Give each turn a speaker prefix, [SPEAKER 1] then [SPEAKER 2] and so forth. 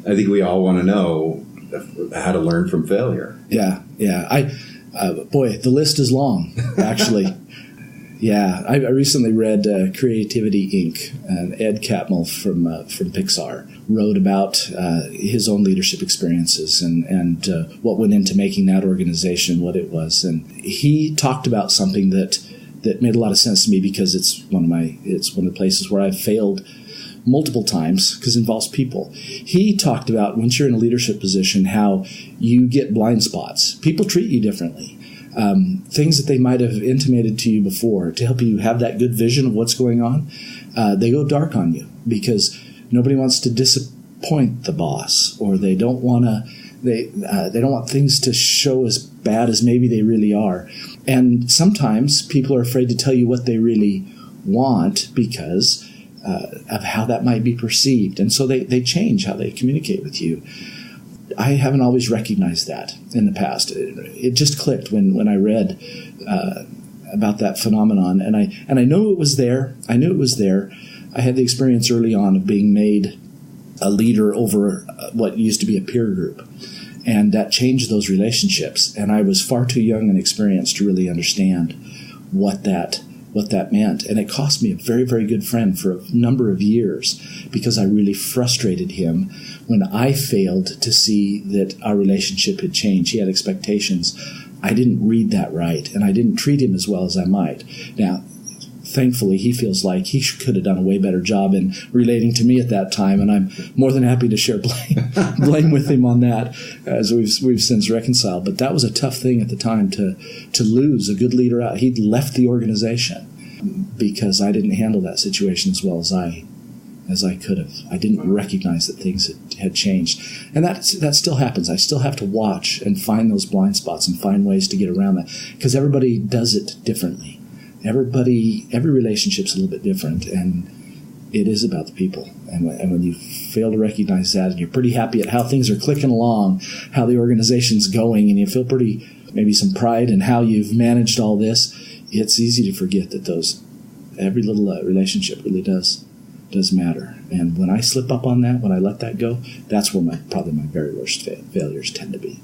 [SPEAKER 1] I think we all want to know how to learn from failure.
[SPEAKER 2] Yeah. Boy, the list is long, actually. Yeah, I recently read Creativity Inc. Ed Catmull from Pixar wrote about his own leadership experiences and what went into making that organization what it was. And he talked about something that made a lot of sense to me, because it's one of the places where I've failed multiple times, because it involves people. He talked about, once you're in a leadership position, how you get blind spots. People treat you differently. Things that they might have intimated to you before to help you have that good vision of what's going on, they go dark on you, because nobody wants to disappoint the boss, or they don't want things to show as bad as maybe they really are. And sometimes people are afraid to tell you what they really want because of how that might be perceived. And so they change how they communicate with you. I haven't always recognized that in the past. It just clicked when I read about that phenomenon, and I knew it was there. I knew it was there. I had the experience early on of being made a leader over what used to be a peer group, and that changed those relationships. And I was far too young and experienced to really understand what that meant. And it cost me a very, very good friend for a number of years, because I really frustrated him when I failed to see that our relationship had changed. He had expectations. I didn't read that right, and I didn't treat him as well as I might. Now, thankfully, he feels like he could have done a way better job in relating to me at that time, and I'm more than happy to share blame with him on that, as we've since reconciled. But that was a tough thing at the time, to lose a good leader out. He'd left the organization because I didn't handle that situation as well as I could have. I didn't recognize that things had changed. And that still happens. I still have to watch and find those blind spots and find ways to get around that, because everybody does it differently. Every relationship's a little bit different, and it is about the people. And when you fail to recognize that, and you're pretty happy at how things are clicking along, how the organization's going, and you feel maybe some pride in how you've managed all this, it's easy to forget that every little relationship really does matter. And when I slip up on that, when I let that go, that's where probably my very worst failures tend to be.